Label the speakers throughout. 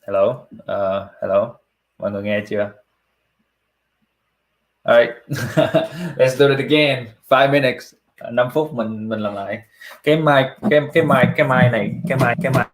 Speaker 1: Hello, hello, mọi người nghe chưa? Alright, let's do it again. 5 minutes, 5 phút mình làm lại. Cái mic này, cái mic.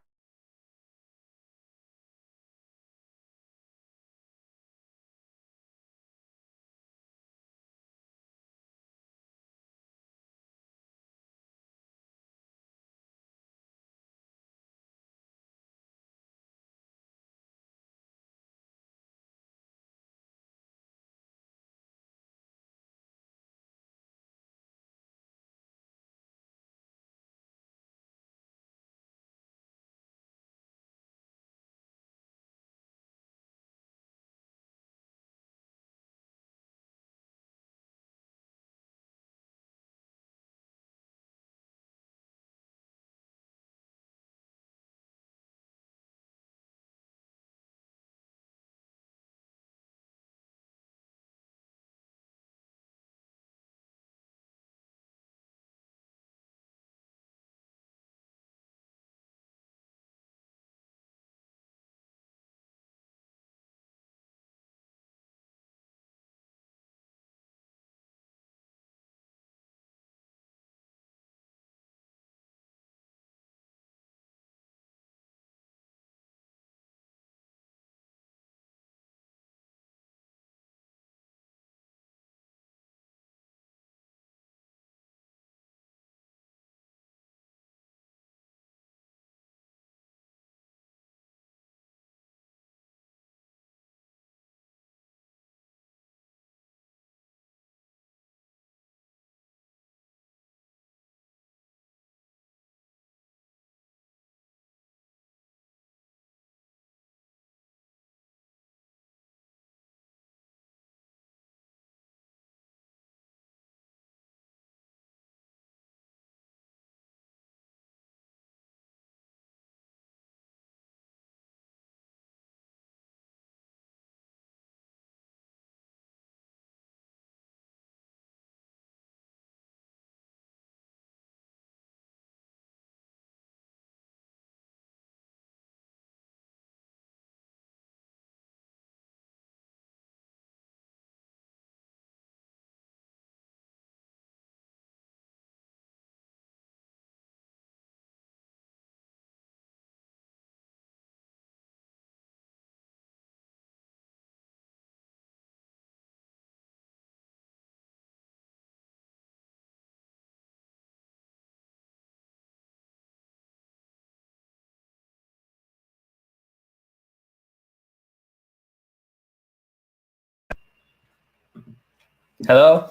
Speaker 1: Hello.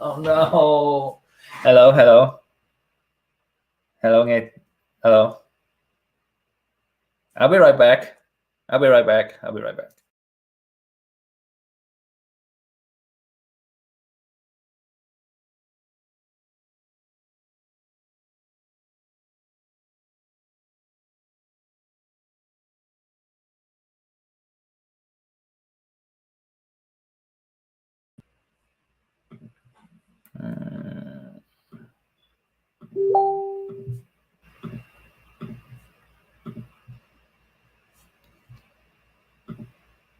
Speaker 1: Oh no. Hello. Hello nghe. Hello. I'll be right back.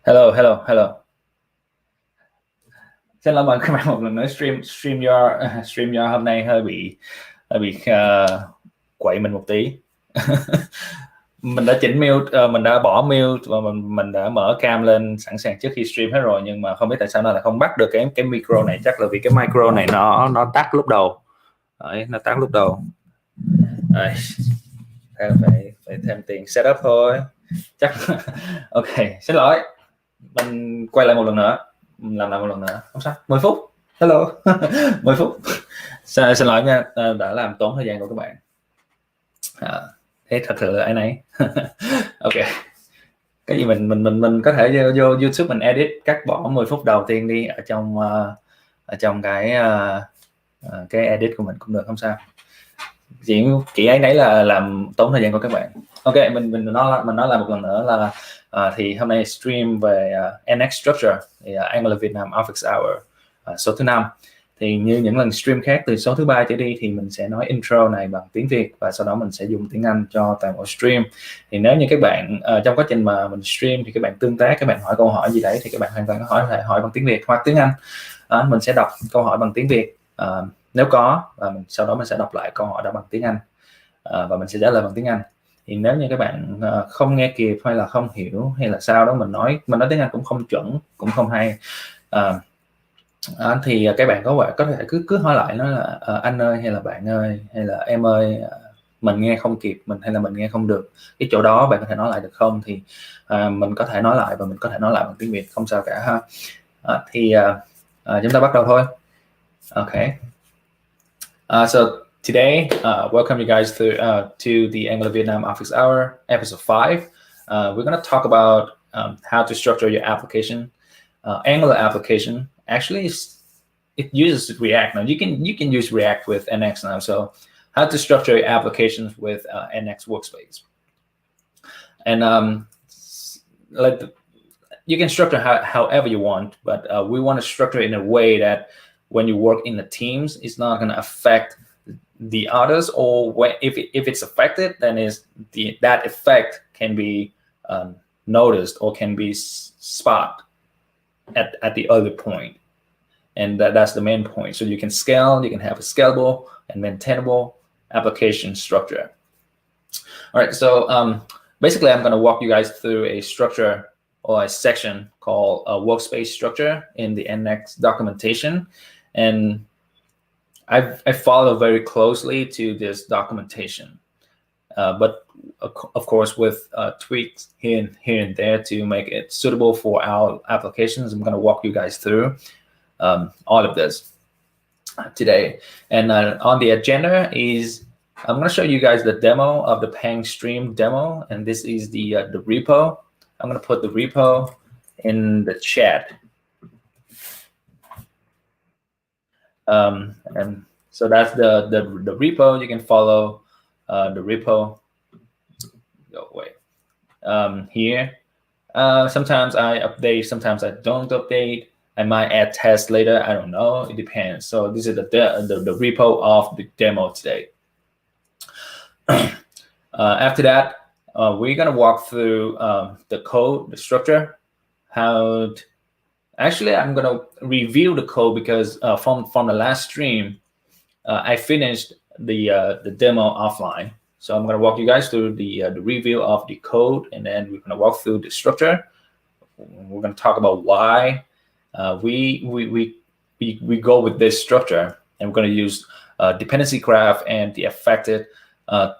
Speaker 1: Hello. Xin lỗi các bạn một lần nữa, StreamYard hôm nay hơi bị quậy mình một tí. Mình đã chỉnh mute, mình đã bỏ mute và mình đã mở cam lên sẵn sàng trước khi stream hết rồi, nhưng mà không biết tại sao nó lại không bắt được cái micro này. Chắc là vì cái micro này nó tắt lúc đầu. Đấy, nó tắt lúc đầu. Đấy, phải thêm tiền setup thôi chắc. Ok, xin lỗi, mình quay lại một lần nữa, làm lại một lần nữa, không sao. 10 phút. Hello. 10 phút. Xin lỗi nha, đã làm tốn thời gian của các bạn. Thế thật sự là ấy nấy. Ok, cái gì mình có thể vô YouTube mình edit, cắt bỏ 10 phút đầu tiên đi ở trong cái edit của mình cũng được, không sao. Chỉ ấy nấy là làm tốn thời gian của các bạn. Ok, mình nói lại một lần nữa là thì hôm nay stream về NX Structure thì Angular Việt Nam Office Hour số thứ 5. Thì như những lần stream khác từ số thứ 3 trở đi thì mình sẽ nói intro này bằng tiếng Việt và sau đó mình sẽ dùng tiếng Anh cho toàn bộ stream. Thì nếu như các bạn trong quá trình mà mình stream thì các bạn tương tác, các bạn hỏi câu hỏi gì đấy thì các bạn hoàn toàn có hỏi bằng tiếng Việt hoặc tiếng Anh. Mình sẽ đọc câu hỏi bằng tiếng Việt nếu có, và sau đó mình sẽ đọc lại câu hỏi đó bằng tiếng Anh và mình sẽ trả lời bằng tiếng Anh. Thì nếu như các bạn không nghe kịp hay là không hiểu hay là sao đó, mình nói tiếng Anh cũng không chuẩn, cũng không hay, thì các bạn có thể cứ hỏi lại nó là anh ơi hay là bạn ơi hay là em ơi, mình nghe không kịp, hay là mình nghe không được cái chỗ đó, bạn có thể nói lại được không? Thì mình có thể nói lại và mình có thể nói lại bằng tiếng Việt, không sao cả ha. Thì chúng ta bắt đầu thôi. Okay. So today, welcome you guys to the Angular Vietnam Office Hour, episode 5. We're going to talk about how to structure your application. Angular application actually it uses React now. You can use React with NX now. So how to structure your applications with NX Workspace, and you can structure however you want, but we want to structure it in a way that when you work in the teams, it's not going to affect the others, or if it's affected, then that effect can be noticed or can be spot at the other point, and that's the main point. So you can scale, you can have a scalable and maintainable application structure. All right, so basically I'm going to walk you guys through a structure or a section called a workspace structure in the NX documentation, and I follow very closely to this documentation, but of course with tweaks here and there to make it suitable for our applications. I'm going to walk you guys through all of this today. And on the agenda is I'm going to show you guys the demo of the PANG stream demo, and this is the repo. I'm going to put the repo in the chat. And so that's the repo. You can follow the repo. Go away. Here. Sometimes I update, sometimes I don't update. I might add tests later. I don't know. It depends. So this is the repo of the demo today. After that, we're gonna walk through the code, the structure, actually, I'm gonna review the code because from the last stream, I finished the demo offline. So I'm gonna walk you guys through the review of the code, and then we're gonna walk through the structure. We're gonna talk about why we go with this structure, and we're gonna use dependency graph and the affected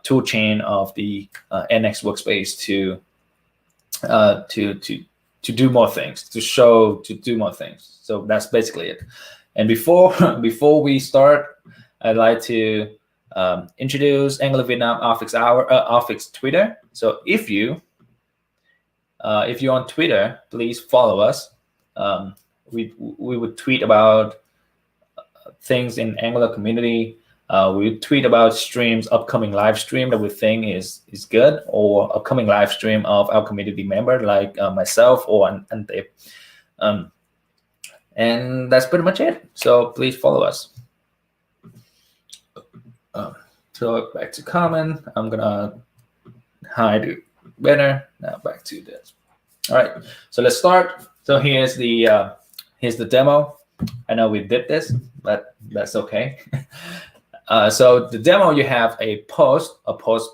Speaker 1: tool chain of the NX workspace to do more things, to do more things. So that's basically it. And before we start, I'd like to introduce Angular Vietnam Office Hour Office Twitter. So if you're on Twitter, please follow us. We would tweet about things in Angular community. We tweet about streams, upcoming live stream that we think is good, or upcoming live stream of our community member like myself or Ante. And that's pretty much it. So please follow us. So back to common. I'm gonna hide it better. Now back to this. All right. So let's start. So here's the demo. I know we did this, but that's okay. So the demo, you have a post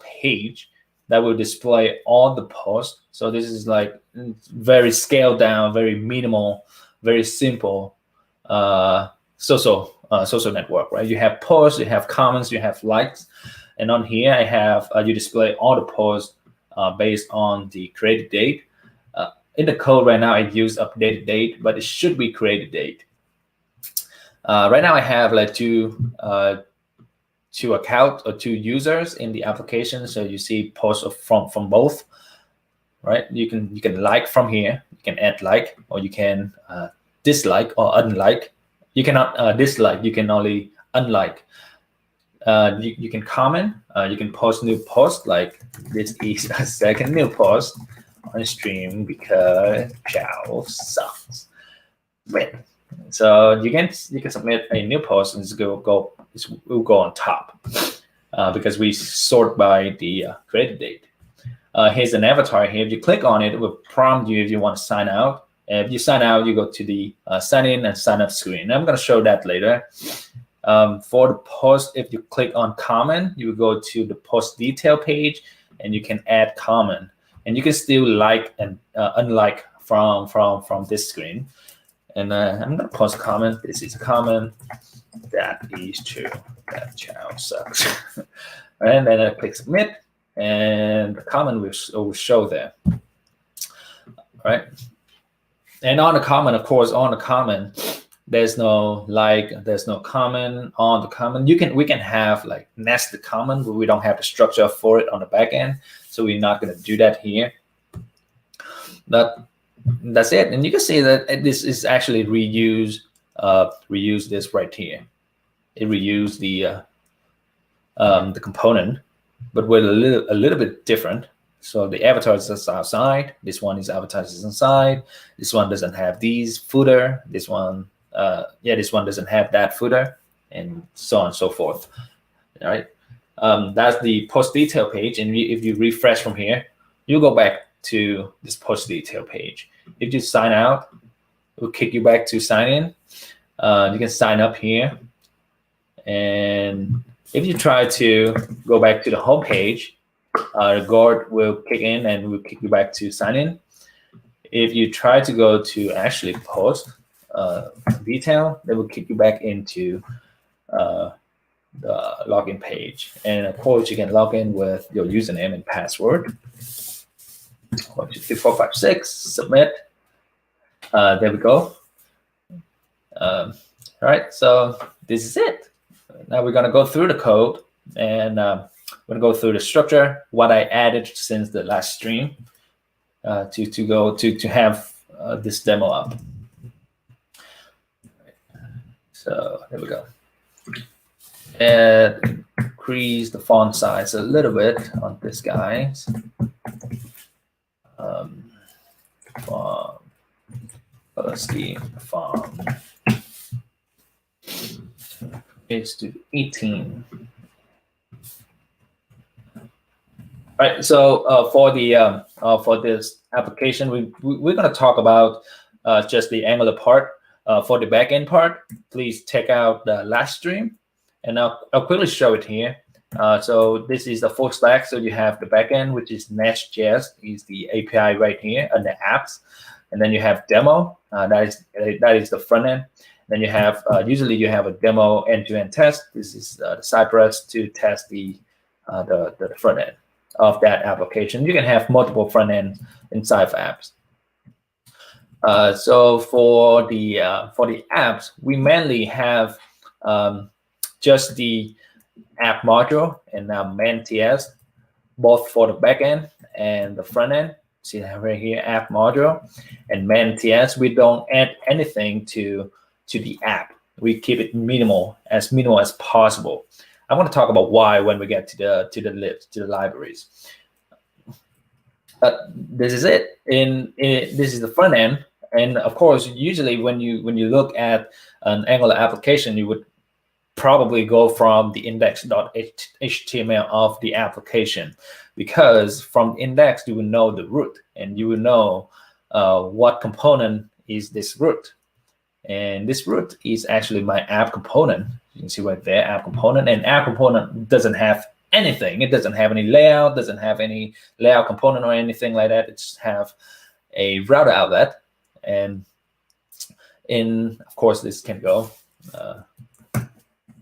Speaker 1: page that will display all the posts. So this is like very scaled down, very minimal, very simple social network, right? You have posts, you have comments, you have likes, and on here I have you display all the posts based on the created date. In the code right now, I use updated date, but it should be created date. Right now I have like two accounts or two users in the application, so you see posts from both, right? You can like from here, you can add like, or you can dislike or unlike. You cannot dislike, you can only unlike. You can comment, you can post new posts, like this is a second new post on stream because Chow sucks. Wait, So you can submit a new post and it will go on top because we sort by the created date. Here's an avatar here. If you click on it, it will prompt you if you want to sign out. And if you sign out, you go to the sign in and sign up screen. I'm going to show that later. For the post, if you click on comment, you will go to the post detail page and you can add comment. And you can still like and unlike from this screen. And I'm going to post a comment. This is a comment. That is true. That child sucks. And then I click submit. And the comment will show there. All right. And on the comment, of course, on the comment, there's no like, there's no comment on the comment. We can have like nested comment, but we don't have the structure for it on the back end. So we're not going to do that here. But that's it. And you can see that this is actually reuse this right here. It reused the component, but with a little bit different. So the avatar is outside. This one is advertised inside. This one doesn't have these footer. This one, this one doesn't have that footer, and so on and so forth. All right. That's the post detail page. And if you refresh from here, you go back to this post detail page. If you sign out, it will kick you back to sign in. You can sign up here. And if you try to go back to the home page, the guard will kick in and will kick you back to sign in. If you try to go to actually post detail, they will kick you back into the login page. And of course, you can log in with your username and password. 1, 2, 3, 4, 5, 6. Submit. There we go. All right. So this is it. Now we're going to go through the code, and we're going to go through the structure, what I added since the last stream to have this demo up. So there we go. And increase the font size a little bit on this guy. Font, color scheme, font. Is to 18. All right. So for this application, we're going to talk about just the Angular part. For the backend part, please check out the last stream, and I'll quickly show it here. So this is the full stack. So you have the backend, which is Nest.js, is the API right here, and the apps, and then you have demo. That is the front end. Then you have usually you have a demo end-to-end test. This is the Cypress to test the front end of that application. You can have multiple front end inside of apps. So for the apps, we mainly have just the app module and main.ts, both for the backend and the front end. See that right here, app module and main.ts. We don't add anything to the app. We keep it minimal as possible. I want to talk about why when we get to the libraries. But this is it. This is the front end, and of course, usually when you look at an Angular application, you would probably go from the index.html of the application, because from index you will know the root, and you will know what component is this root. And this root is actually my app component. You can see right there, app component. And app component doesn't have anything. It doesn't have any layout, doesn't have any layout component or anything like that. It just have a router outlet. And of course, this can go,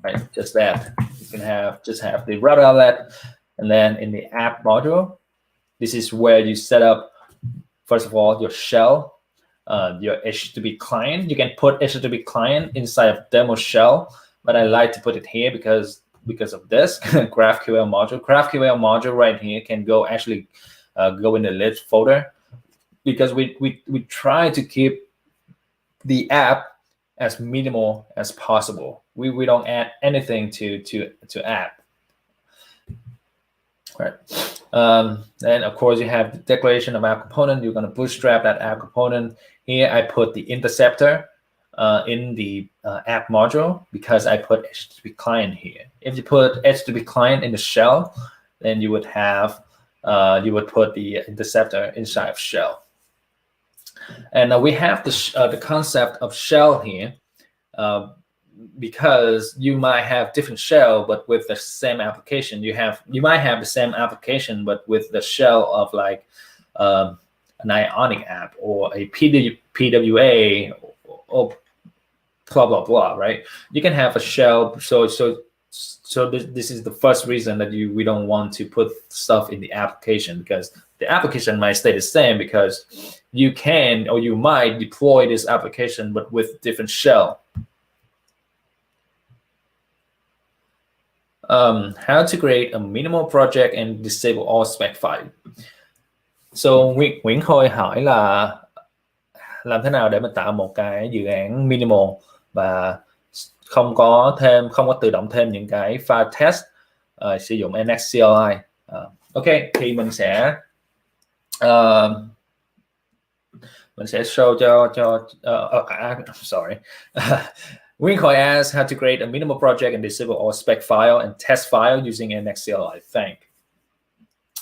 Speaker 1: right, just that. You can just have the router outlet. And then in the app module, this is where you set up, first of all, your shell, your HTTP client. You can put HTTP client inside of demo shell, but I like to put it here because of this GraphQL module. GraphQL module right here can go in the list folder, because we try to keep the app as minimal as possible. We don't add anything to app. All right. Then of course you have the declaration of app component. You're going to bootstrap that app component. Here I put the interceptor in the app module because I put HTTP client here. If you put HTTP client in the shell, then you would have you would put the interceptor inside of shell. And we have the concept of shell here because you might have different shell, but with the same application. You might have the same application, but with the shell of like an Ionic app or a PWA or blah blah blah, right? You can have a shell. So this is the first reason that we don't want to put stuff in the application, because the application might stay the same, because you can or you might deploy this application but with different shell. How to create a minimal project and disable all spec file. So Nguyễn Khôi hỏi là làm thế nào để mình tạo một cái dự án minimal và không có tự động thêm những cái file test sử dụng NX CLI. Ok, thì mình sẽ show cho sorry. Nguyễn Khôi asks how to create a minimal project and disable all spec file and test file using NX CLI. Thank.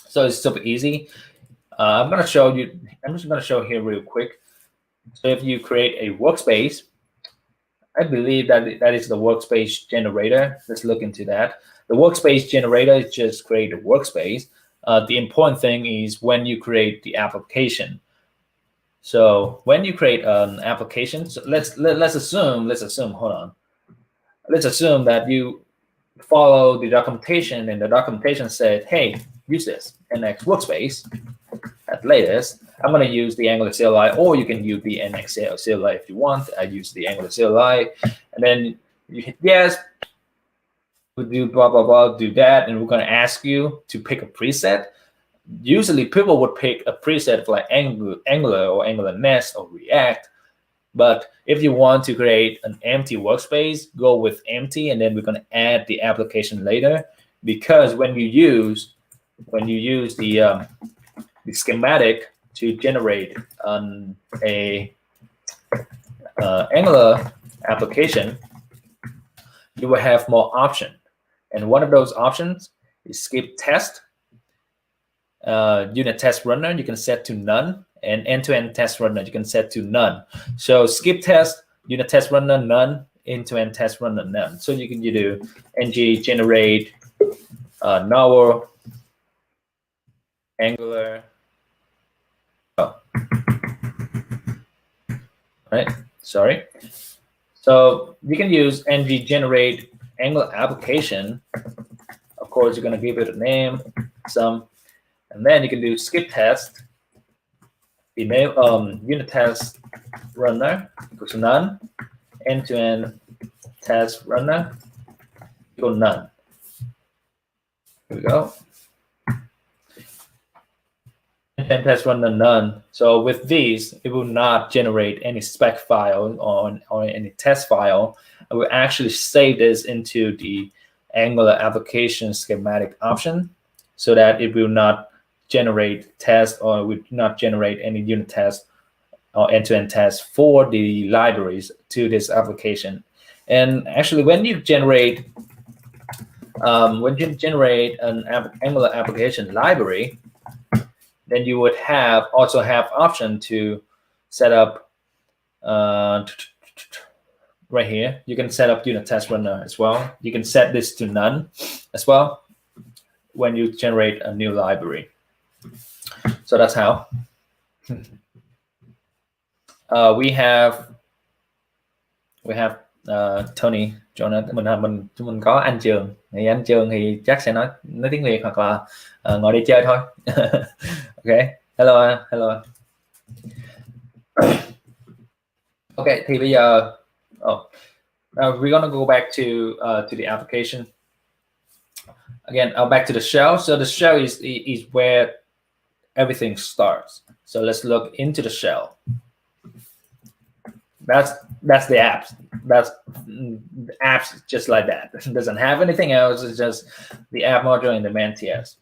Speaker 1: So it's super easy. I'm just going to show here real quick. So if you create a workspace, I believe that is the workspace generator. Let's look into that. The workspace generator is just create a workspace. The important thing is when you create the application. So when you create an application, so let's assume, hold on. Let's assume that you follow the documentation and the documentation said, hey, use this NX workspace. At latest, I'm going to use the Angular CLI, or you can use the NX CLI if you want. I use the Angular CLI, and then you hit yes, we do blah blah blah, do that, and we're going to ask you to pick a preset. Usually, people would pick a preset like Angular or Angular Nest or React. But if you want to create an empty workspace, go with empty, and then we're going to add the application later. Because when you use the schematic to generate a Angular application, you will have more options. And one of those options is skip test. Unit test runner, you can set to none. And end-to-end test runner, you can set to none. So skip test, unit test runner, none. End-to-end test runner, none. So you do ng generate null Angular. Right, sorry. So you can use ng generate Angular application. Of course, you're going to give it a name, and then you can do skip test. The name unit test runner equals none. End-to-end test runner equals none. Here we go. And test runner none. So with these, it will not generate any spec file or any test file. I will actually save this into the Angular application schematic option so that it will not generate test or will not generate any unit test or end-to-end test for the libraries to this application. And actually, when you generate an Angular application library, then you would also have option to set up right here. You can set up unit test runner as well. You can set this to none as well when you generate a new library. So that's how. We have Tony, Jonathan, mình có anh Trường. Thì anh Trường thì chắc sẽ nói tiếng Việt hoặc là ngồi đi chơi thôi. Okay, hello. Okay, thì bây giờ we're gonna go back to the application. Again, back to the shell. So the shell is where everything starts. So let's look into the shell. That's the apps. That's the apps just like that. It doesn't have anything else. It's just the app module and the main TS.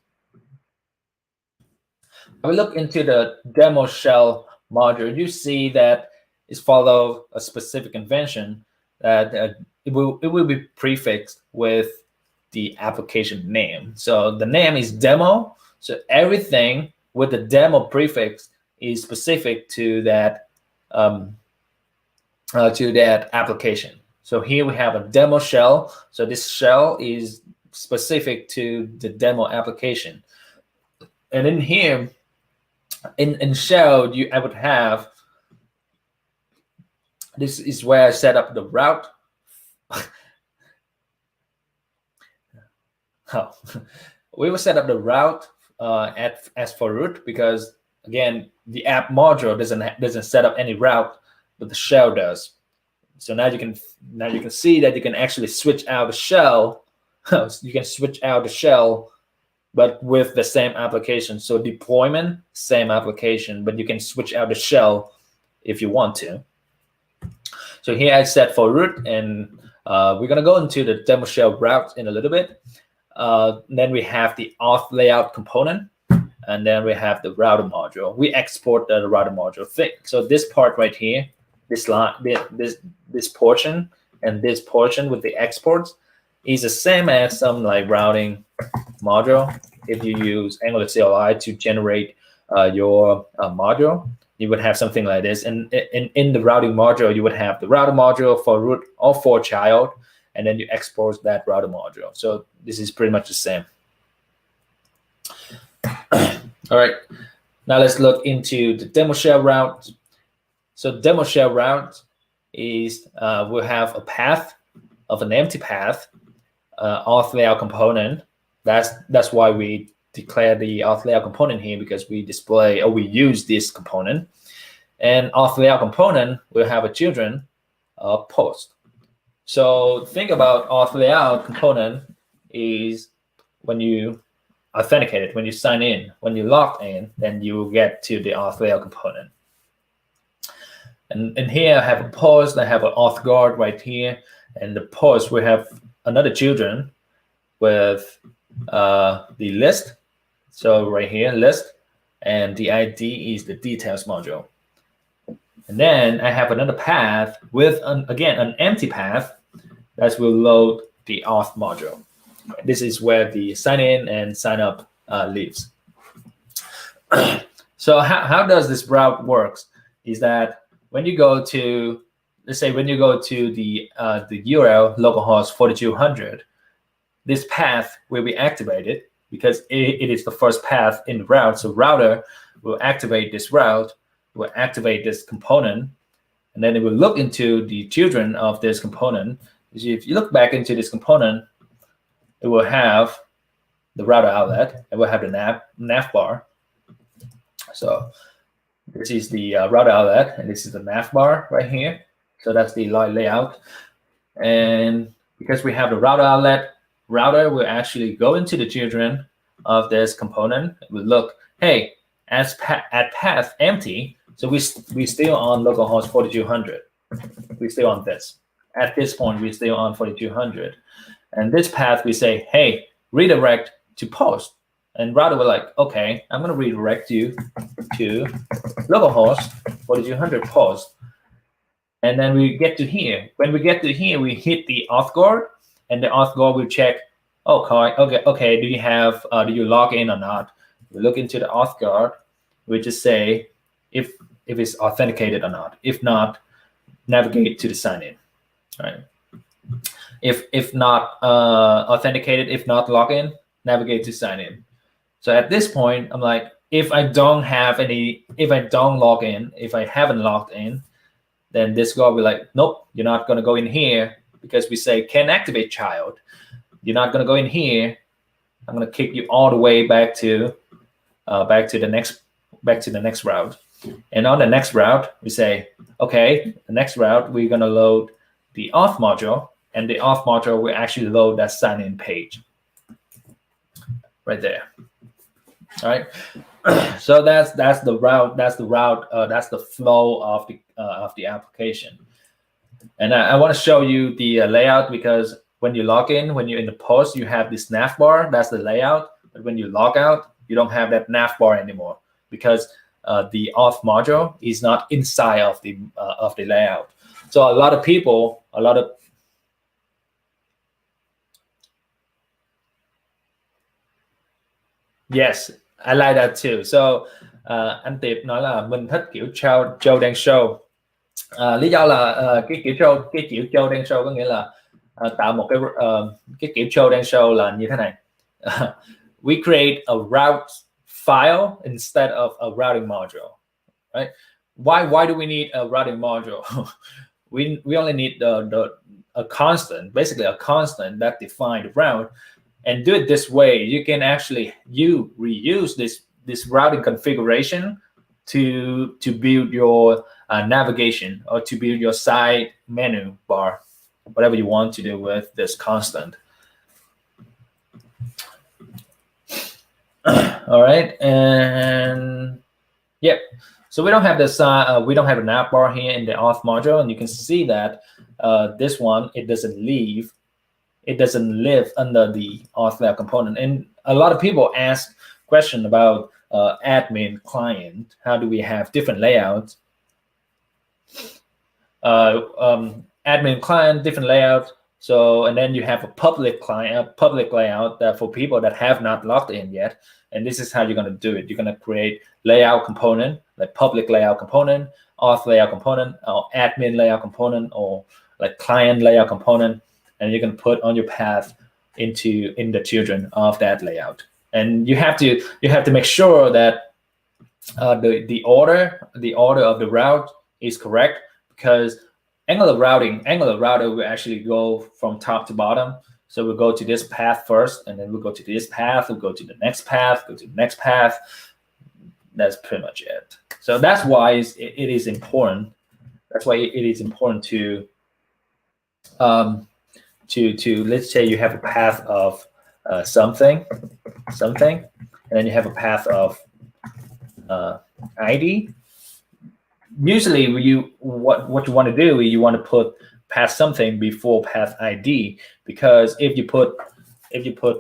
Speaker 1: We look into the demo shell module. You see that is follow a specific convention that it will be prefixed with the application name. So the name is demo. So everything with the demo prefix is specific to that application. So here we have a demo shell. So this shell is specific to the demo application. And in here, in shell, I would have, this is where I set up the route. Oh, we will set up the route as for root, because again, the app module doesn't set up any route, but the shell does. So now you can see that you can actually switch out the shell. You can switch out the shell, but with the same application. So deployment, same application, but you can switch out the shell if you want to. So here I set for root, and we're gonna go into the demo shell route in a little bit. Then we have the auth layout component, and then we have the router module. We export the router module thing. So this part right here, this line, this portion, and this portion with the exports is the same as some like routing module. If you use Angular CLI to generate your module, you would have something like this. And in the routing module, you would have the router module for root or for child, and then you export that router module. So this is pretty much the same. All right, now let's look into the demo shell route. So demo shell route is we'll have a path of an empty path, auth layout component. That's why we declare the auth layout component here, because we display or we use this component. And auth layout component will have a children post. So think about auth layout component is when you authenticate it, when you sign in, when you log in, then you will get to the auth layout component. And here I have a post, I have an auth guard right here, and the post we have another children with the list. So right here, list, and the ID is the details module. And then I have another path with, again, an empty path that will load the auth module. This is where the sign in and sign up lives. So how does this route works is that when you go to, let's say when you go to the URL localhost 4200, this path will be activated because it is the first path in the route. So router will activate this route, will activate this component, and then it will look into the children of this component. If you look back into this component, it will have the router outlet, it will have the nav bar. So this is the router outlet, and this is the nav bar right here. So that's the layout. And because we have the router outlet, router will actually go into the children of this component. It will look, hey, at path empty, so we still on localhost 4200. We still on this. At this point, we're still on 4200. And this path, we say, hey, redirect to post. And router will like, okay, I'm going to redirect you to localhost 4200 post. And then we get to here. When we get to here, we hit the auth guard, and the auth guard will check, okay, do you log in or not? We look into the auth guard. We just say if it's authenticated or not. If not, navigate to the sign in. Right. If not authenticated, if not login, navigate to sign in. So at this point, I'm like, if I don't log in, if I haven't logged in, then this guy will be like, nope, you're not going to go in here, because we say can activate child. You're not going to go in here. I'm going to kick you all the way back to the next route. And on the next route, we say, okay, the next route, we're going to load the auth module, and the auth module will actually load that sign-in page right there. All right. So that's the route. That's the flow of the application. And I want to show you the layout, because when you log in, when you're in the post, you have this nav bar. That's the layout. But when you log out, you don't have that nav bar anymore, because the auth module is not inside of the layout. So a lot of people, yes, I like that too. So anh Tiệp nói là mình thích kiểu Châu đang show. Lý do là cái kiểu Châu đang show có nghĩa là tạo một cái kiểu Châu đang show là như thế này. We create a route file instead of a routing module, right? Why do we need a routing module? we only need a constant, basically a constant that defines the route, and do it this way. You can actually reuse this routing configuration to build your navigation or to build your side menu bar, whatever you want to do with this constant. All right, and yep. So we don't have this. We don't have a nav bar here in the auth module, and you can see that this one, it doesn't live under the auth layout component. And a lot of people ask question about admin client. How do we have different layouts? Admin client, different layout. So, and then you have a public client, public layout that for people that have not logged in yet. And this is how you're going to do it. You're going to create layout component, like public layout component, auth layout component, or admin layout component, or like client layout component. And you're going to put on your path in the children of that layout. And you have to make sure that the order of the route is correct, because Angular router will actually go from top to bottom. So we'll go to this path first, and then we'll go to this path, we'll go to the next path, go to the next path. That's pretty much it. So that's why it is important. That's why it is important to let's say you have a path of something, and then you have a path of ID. Usually, what you want to do is you want to put path something before path ID, because if you put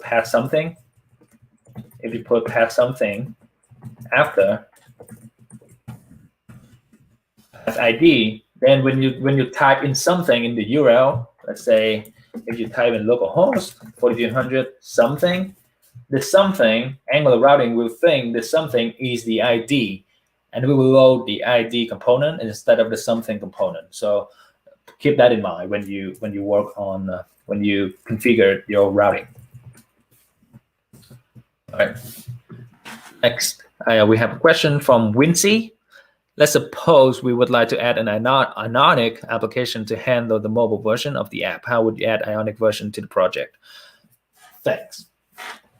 Speaker 1: path something after path ID, then when you type in something in the URL, let's say if you type in localhost 4200 something, the something, Angular routing will think the something is the ID, and we will load the ID component instead of the something component. So keep that in mind when you work on when you configure your routing. All right. Next, we have a question from Wincy. Let's suppose we would like to add an Ionic application to handle the mobile version of the app. How would you add Ionic version to the project? Thanks.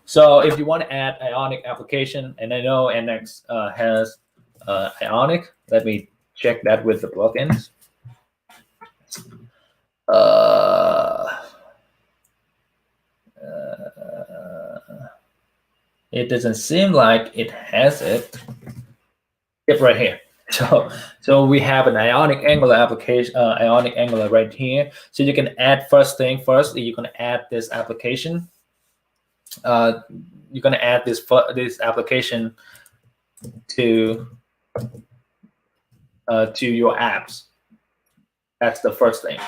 Speaker 1: So if you want to add Ionic application, and I know NX has Ionic, let me check that with the plugins. It doesn't seem like it has it. Yep, right here. So we have an Ionic Angular application, Ionic Angular right here. So you can add first, you can add this application. You're going to add this application to your apps. That's the first thing.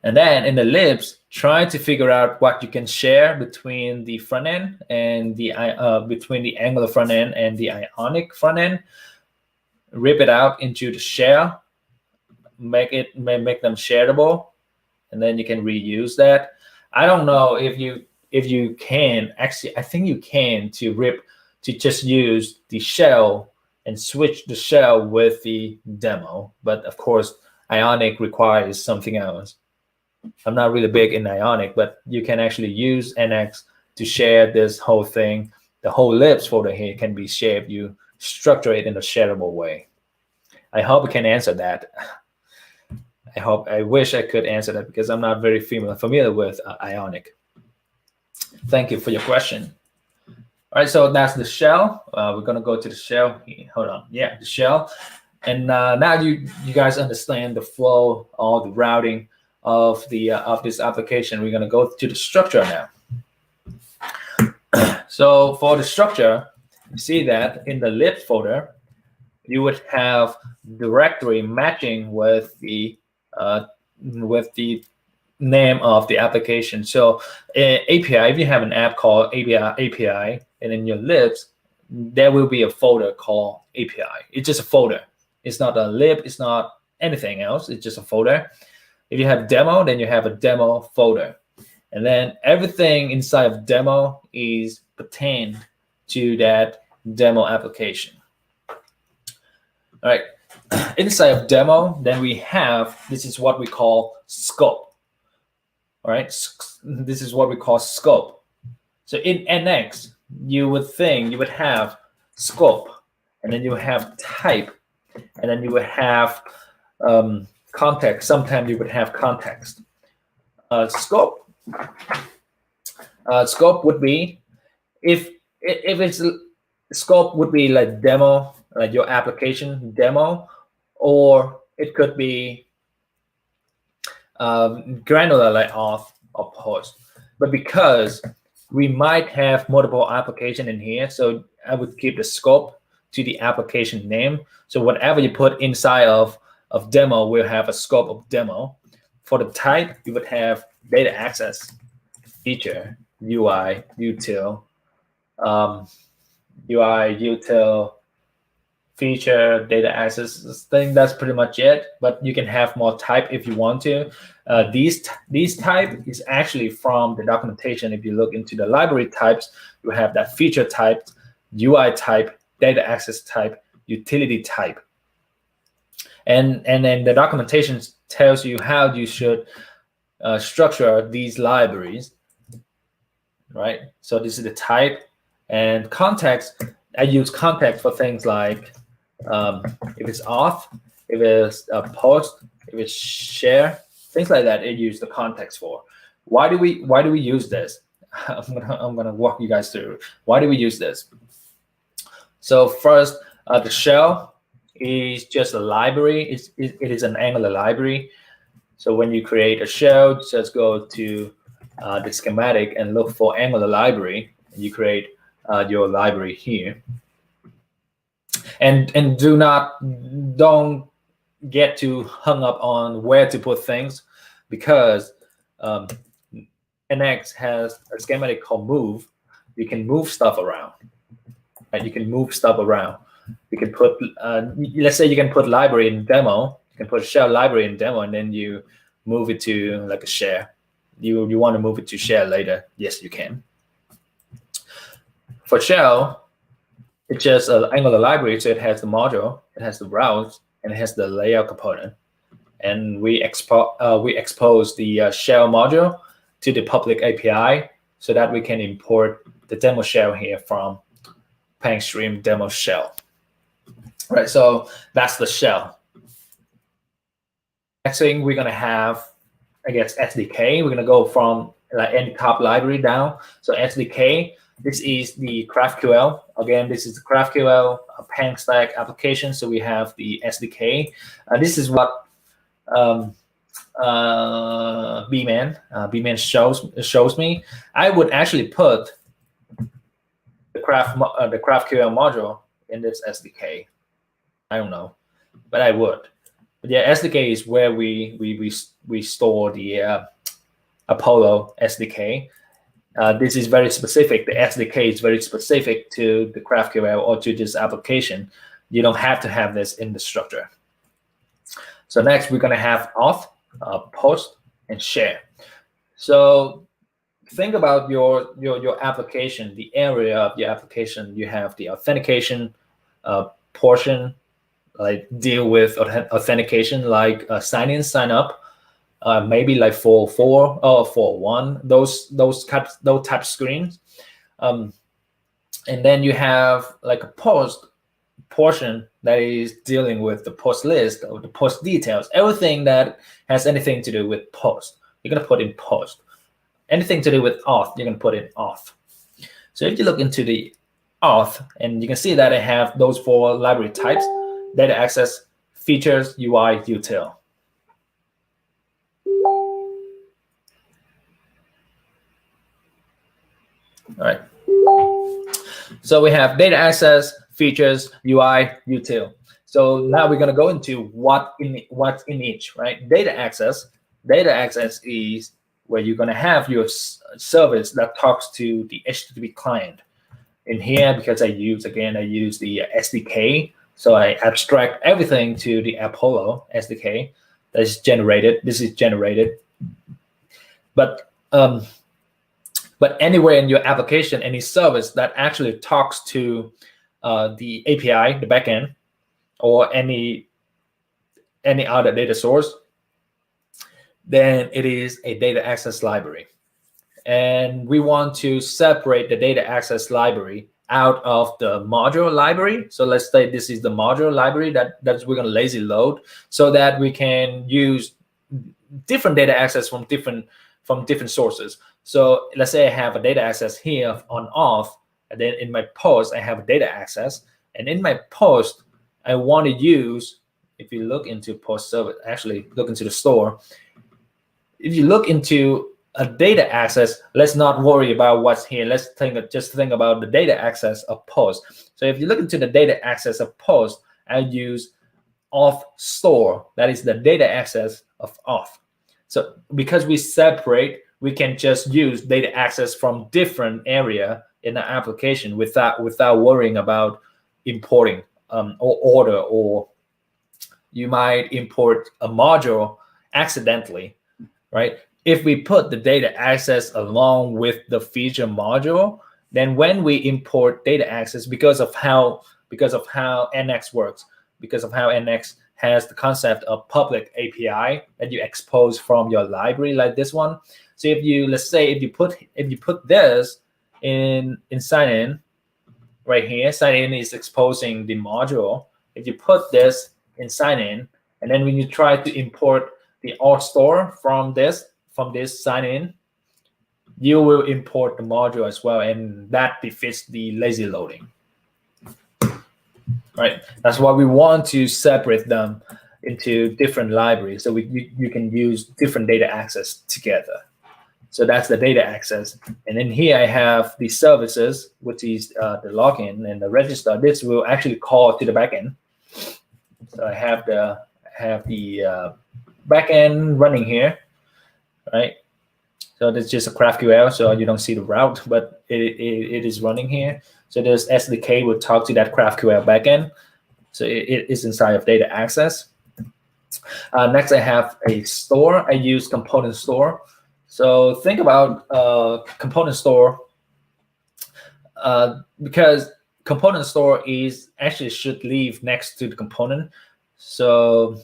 Speaker 1: And then in the libs, try to figure out what you can share between the front end and between the Angular front end and the Ionic front end. Rip it out into the shell, make them shareable, and then you can reuse that. I don't know if you can actually. I think you can to just use the shell and switch the shell with the demo, but of course Ionic requires something else. I'm not really big in Ionic, but you can actually use NX to share this whole thing. The whole libs folder here can be shared. You structure it in a shareable way. I hope I can answer that. I wish I could answer that, because I'm not very familiar with Ionic. Thank you for your question. All right, so that's the shell. We're gonna go to the shell. Hold on, yeah, the shell. And now you guys understand the flow, all the routing of this application. We're gonna go to the structure now. So for the structure, you see that in the lib folder, you would have directory matching with the name of the application. So API, if you have an app called API, and in your libs, there will be a folder called API. It's just a folder. It's not a lib. It's not anything else. It's just a folder. If you have demo, then you have a demo folder. And then everything inside of demo is pertained to that demo application. All right. Inside of demo, then we have, this is what we call scope. All right. This is what we call scope. So in NX, you would think you would have scope, and then you have type, and then you would have context. Sometimes you would have context. Scope would be, if it's scope would be like demo, like your application demo, or it could be granular like auth or post. But because we might have multiple application in here, so I would keep the scope to the application name. So whatever you put inside of demo will have a scope of demo. For the type, you would have data access, feature, UI, util, feature, data access. I think that's pretty much it. But you can have more type if you want to. These type is actually from the documentation. If you look into the library types, you have that feature type, UI type, data access type, utility type. And then the documentation tells you how you should structure these libraries, right? So this is the type. And context, I use context for things like if it's auth, if it's a post, if it's share, things like that. It use the context for. Why do we use this? I'm gonna walk you guys through. Why do we use this? So first, the shell is just a library. It is an Angular library. So when you create a shell, just go to the schematic and look for Angular library. And you create your library here. And don't get too hung up on where to put things, because NX has a schematic called move. You can move stuff around. Right? You can move stuff around. You can put, let's say you can put library in demo. You can put shell library in demo, and then you move it to like a share. You want to move it to share later. Yes, you can. For shell, it's just an Angular library, so it has the module, it has the routes, and it has the layout component. And we expose the shell module to the public API so that we can import the demo shell here from PANG stream demo shell. Right, so that's the shell. Next thing we're gonna have, I guess, SDK. We're gonna go from like any top library down. So SDK, this is the GraphQL. Again, this is the GraphQL PANG stack application. So we have the SDK. This is what bman shows me. I would actually put the GraphQL module in this SDK. I don't know, but I would. But yeah, SDK is where we store the Apollo SDK. This is very specific. The SDK is very specific to the GraphQL or to this application. You don't have to have this in the structure. So next, we're going to have auth, post, and share. So think about your application, the area of your application. You have the authentication portion, like deal with authentication, like sign in, sign up, maybe like for 4 or for 1, those type screens. And then you have like a post portion that is dealing with the post list or the post details. Everything that has anything to do with post, you're going to put in post. Anything to do with auth, you're going to put in auth. So if you look into the auth, and you can see that I have those 4 library types: data access, features, UI, util. All right. So we have data access, features, UI, util. So now we're going to go into what's in each, right? Data access is where you're going to have your service that talks to the HTTP client. In here, because I use the SDK, so I abstract everything to the Apollo SDK that is generated. This is generated, but anywhere in your application, any service that actually talks to the API, the backend, or any other data source, then it is a data access library. And we want to separate the data access library out of the module library. So let's say this is the module library that we're going to lazy load, so that we can use different data access from different sources. So let's say I have a data access here on auth, and then in my post I have a data access, and in my post I want to use, if you look into post service, actually look into the store, if you look into a data access, let's not worry about what's here. Let's just think about the data access of post. So if you look into the data access of post, I use auth store. That is the data access of auth. So because we separate, we can just use data access from different area in the application without worrying about importing or order, or you might import a module accidentally, right? If we put the data access along with the feature module, then when we import data access, because of how NX works, because of how NX has the concept of public API that you expose from your library, like this one. So if you put this in sign in right here, sign in is exposing the module. If you put this in sign in, and then when you try to import the auth store from this sign in, you will import the module as well, and that defeats the lazy loading, right? That's why we want to separate them into different libraries, so you can use different data access together. So that's the data access. And then here I have the services, which is the login and the register. This will actually call to the backend. So I have the backend running here, right? So that's just a GraphQL, so you don't see the route, but it is running here. So this SDK will talk to that GraphQL backend. So it is inside of data access. Next, I have a store. I use component store. So think about component store, because component store is actually should live next to the component. So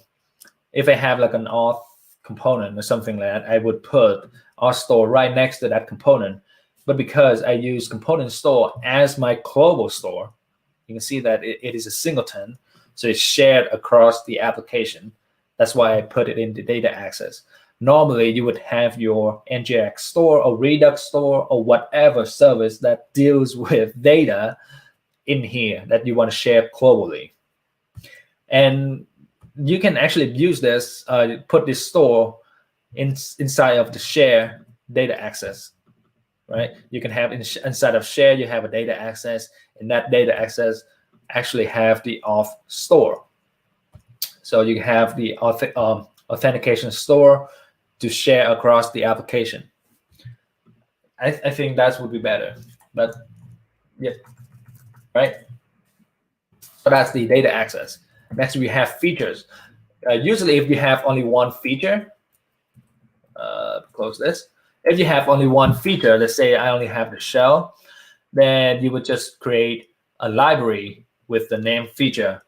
Speaker 1: if I have like an auth component or something like that, I would put auth store right next to that component. But because I use component store as my global store, you can see that it is a singleton, so it's shared across the application. That's why I put it in the data access. Normally, you would have your NGX store or Redux store or whatever service that deals with data in here that you want to share globally. And you can actually use this, put this store inside of the share data access, right? You can have inside of share, you have a data access, and that data access actually have the auth store. So you have the authentication store to share across the application. I think that would be better, but yeah, right? So that's the data access. Next, we have features. Usually, if you have only one feature, close this. If you have only one feature, let's say I only have the shell, then you would just create a library with the name feature.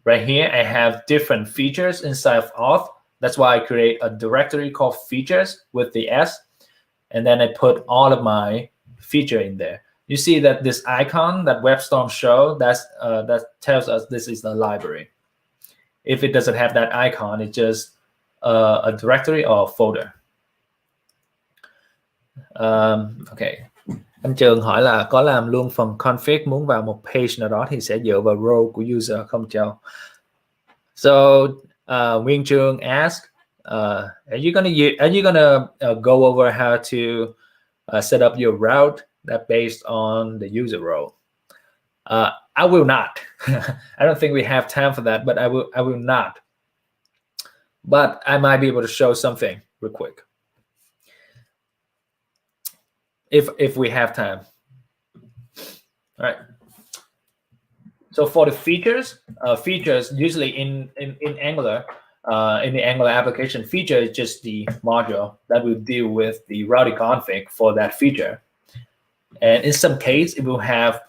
Speaker 1: Right here, I have different features inside of auth. That's why I create a directory called features with the S, and then I put all of my feature in there. You see that this icon that WebStorm show, that tells us this is the library. If it doesn't have that icon, it's just a directory or a folder. Okay. Anh Trường hỏi là có làm luôn phần config, muốn vào một page nào đó thì sẽ dựa vào role của user không Châu? So Nguyên Trường asked, are you gonna go over how to set up your route that based on the user role? I will not. I don't think we have time for that, but I will not. But I might be able to show something real quick if we have time. All right. So for the features usually in Angular, in the Angular application, feature is just the module that will deal with the routing config for that feature. And in some case, it will have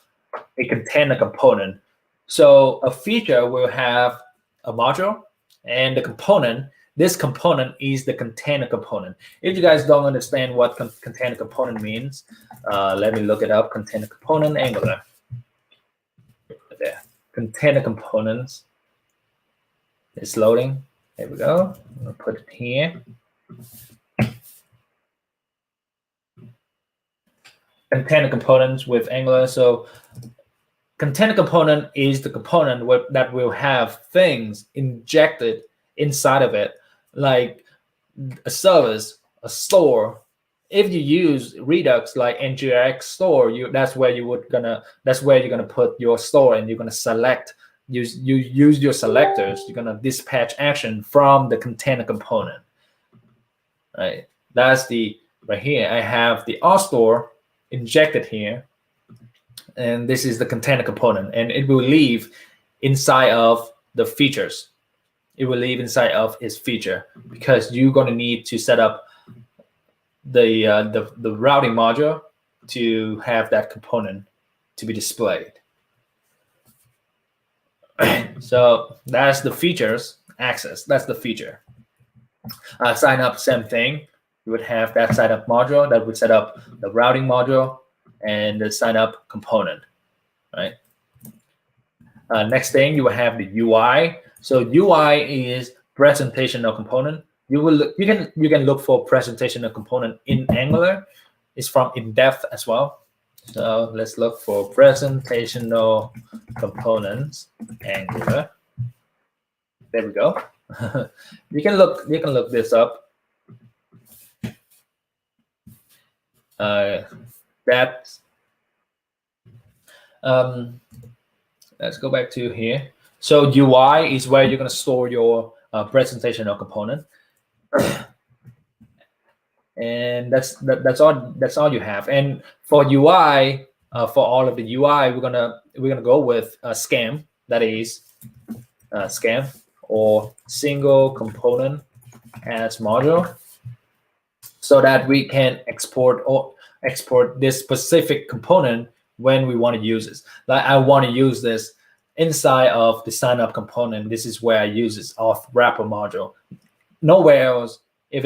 Speaker 1: a container component. So a feature will have a module and the component. This component is the container component. If you guys don't understand what container component means, let me look it up. Container component, Angular. There. Container components. It's loading. There we go. I'm gonna put it here. Container components with Angular. So container component is the component that will have things injected inside of it, like a service, a store. If you use Redux like NGX store, that's where you're gonna put your store, and you're gonna select. You use your selectors. You're gonna dispatch action from the container component. Right. That's the right here. I have the auth store injected here, and this is the container component, and it will live inside of the features. It will live inside of its feature, because you're going to need to set up the routing module to have that component to be displayed. So that's the features access. That's the feature. Sign up, same thing. You would have that sign up module that would set up the routing module and the sign up component, right? Next thing, you will have the UI. So UI is presentational component. You can look for presentational component in Angular. It's from in-depth as well. So let's look for presentational components Angular. There we go. You can look this up. Let's go back to here. So UI is where you're going to store your presentational component, and that's all you have. And for UI, for all of the UI, we're gonna go with SCAM. That is SCAM, or single component as module, so that we can export this specific component when we want to use this. Like, I want to use this inside of the sign up component. This is where I use this auth wrapper module. Nowhere else. If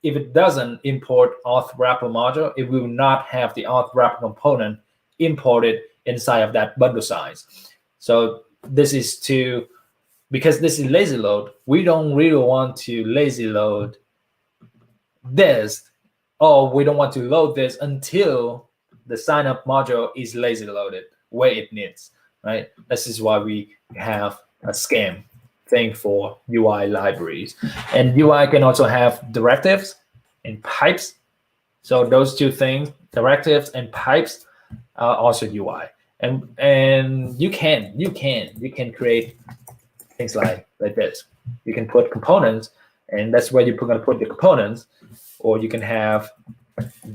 Speaker 1: it doesn't import auth wrapper module, it will not have the auth wrapper component imported inside of that bundle size. So this is because this is lazy load. We don't really want to lazy load this, or we don't want to load this until the sign up module is lazy loaded where it needs, right? This is why we have a SCAM thing for UI libraries. And UI can also have directives and pipes. So those two things, directives and pipes, are also UI. And you can create things like this. You can put components, and that's where you're going to put the components. Or you can have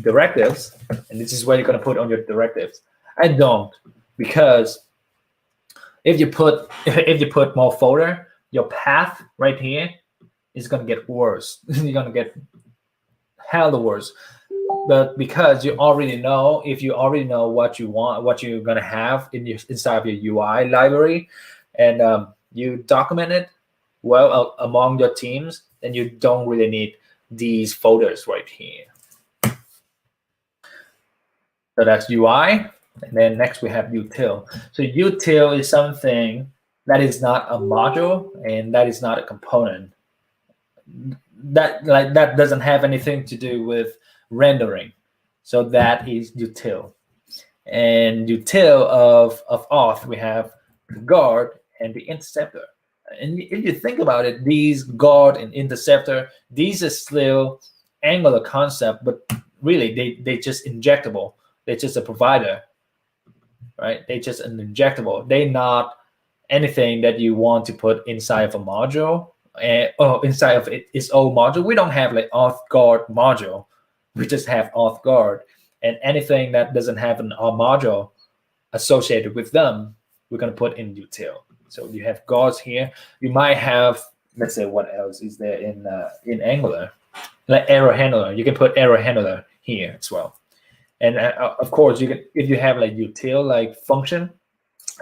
Speaker 1: directives, and this is where you're going to put on your directives. I don't, because if you put more folder, your path right here is going to get worse. You're going to get hella worse. But because you already know, if you already know what you want, what you're going to have inside of your UI library, and you document it well among your teams, then you don't really need these folders right here. So that's UI. And then next we have util. So util is something that is not a module, and that is not a component. That doesn't have anything to do with rendering. So that is util. And util of auth, we have the guard and the interceptor. And if you think about it, these guard and interceptor, these are still Angular concept, but really they just injectable. They're just a provider, right? They're just an injectable. They're not anything that you want to put inside of a module or inside of its own module. We don't have like auth guard module. We just have auth guard, and anything that doesn't have an auth module associated with them, we're going to put in util. So you have guards here. You might have, let's say, what else is there in Angular? Like error handler. You can put error handler here as well. And of course, you can, if you have like util, like function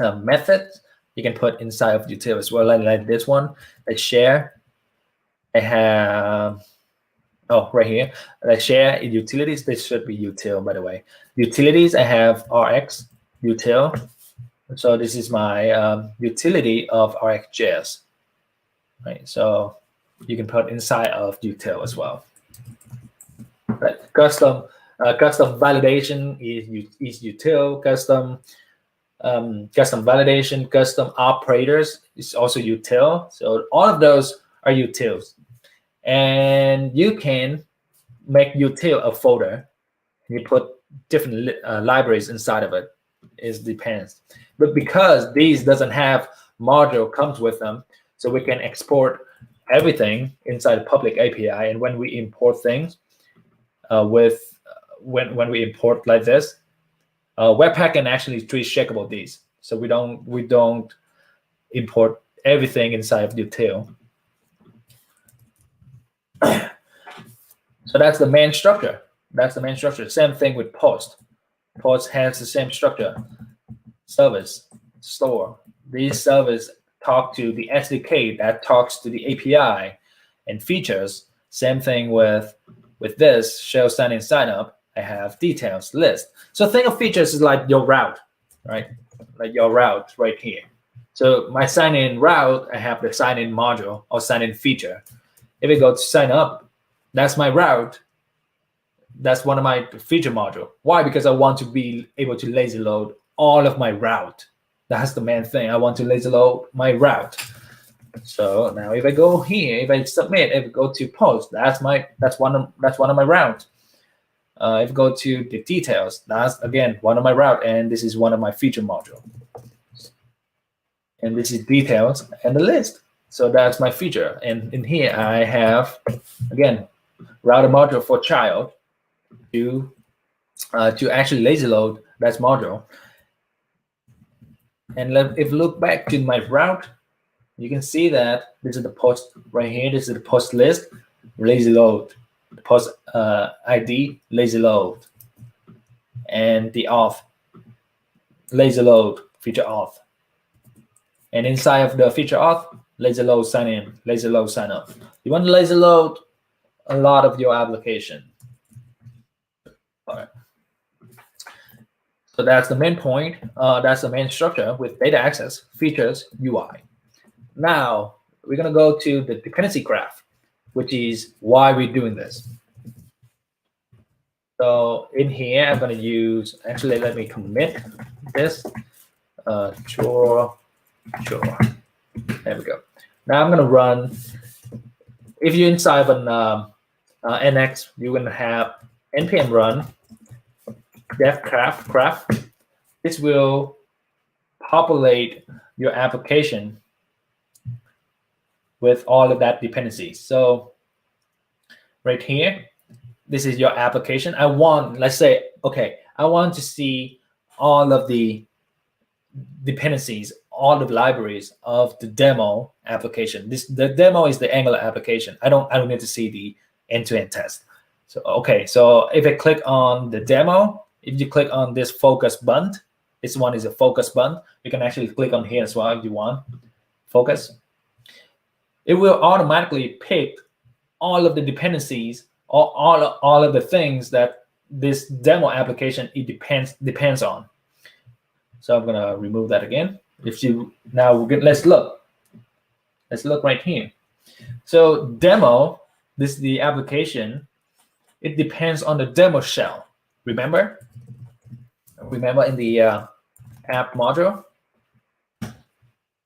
Speaker 1: method, you can put inside of util as well, like this one, like share. I have, oh, right here, like share in utilities. This should be util, by the way. Utilities, I have rx util. So this is my utility of RxJS, right? So you can put inside of util as well. Right. Custom validation is util. Custom validation, custom operators is also util. So all of those are utils, and you can make util a folder. You put different libraries inside of it. It depends. But because these doesn't have module comes with them, so we can export everything inside the public API. And when we import things when we import like this, Webpack can actually treat checkable these. So we don't import everything inside of util. So that's the main structure. That's the main structure. Same thing with post. Post has the same structure. Service, store. These servers talk to the SDK that talks to the API, and features. Same thing with this shell sign in sign up. I have details list. So think of features as like your route, right? Like your route right here. So my sign in route, I have the sign in module or sign in feature. If I go to sign up, that's my route. That's one of my feature module. Why? Because I want to be able to lazy load all of my route. That's the main thing. I want to lazy load my route. So now if I go here, if I submit, if I go to post, that's one of my routes. If I go to the details, that's again one of my route, and this is one of my feature module. And this is details and the list. So that's my feature. And in here I have again router module for child to actually lazy load that module. And if you look back to my route, you can see that this is the post right here. This is the post list, lazy load, the post ID, lazy load, and the auth, lazy load, feature auth. And inside of the feature auth, lazy load sign in, lazy load sign up. You want to lazy load a lot of your application. All right. So that's the main point. That's the main structure with data access, features, UI. Now we're going to go to the dependency graph, which is why we're doing this. So in here, I'm going to use, actually, let me commit this. Sure. There we go. Now I'm going to run. If you're inside of an NX, you're going to have npm run dev graph. This will populate your application with all of that dependencies. So right here, this is your application. I want, let's say, okay, I want to see all of the dependencies, all the libraries of the demo application. The demo is the Angular application. I don't need to see the end-to-end test. So okay, so if I click on the demo, if you click on this focus button, this one is a focus button. You can actually click on here as well if you want. Focus. It will automatically pick all of the dependencies, or all of the things that this demo application it depends on. So I'm gonna remove that again. If you now let's look right here. So demo, this is the application. It depends on the demo shell. Remember in the app module,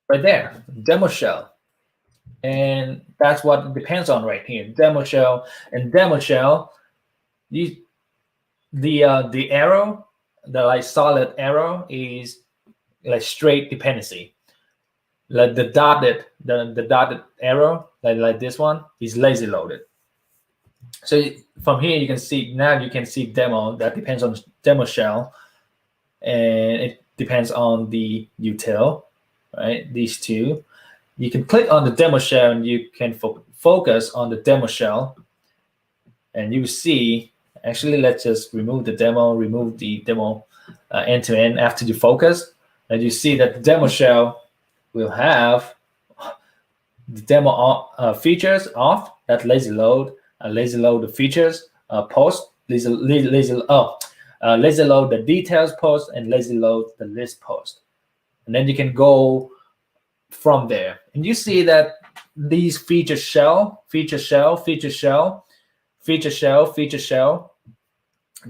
Speaker 1: right there, demo shell, and that's what it depends on right here. Demo shell and demo shell. The arrow, the like solid arrow is like straight dependency. Like the dotted arrow, like this one, is lazy loaded. So from here you can see, now you can see demo that depends on demo shell, and it depends on the util, right? These two. You can click on the demo shell and you can focus on the demo shell, and you see, actually, let's just remove the demo end to end after you focus, and you see that the demo shell will have the demo features off, that lazy load the features post, lazy load the details post, and lazy load the list post. And then you can go from there, and you see that these feature shell, you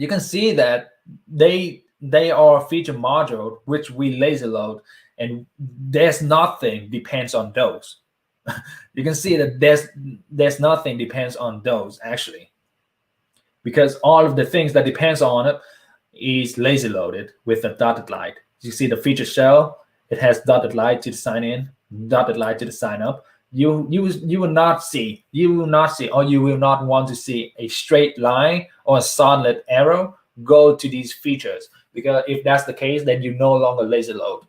Speaker 1: can see that they are feature module which we lazy load, and there's nothing depends on those. You can see that there's nothing depends on those actually, because all of the things that depends on it is lazy loaded with a dotted line. You see the feature shell, it has dotted line to the sign in, dotted line to the sign up. You will not see, or you will not want to see a straight line or a solid arrow go to these features, because if that's the case, then you no longer lazy load.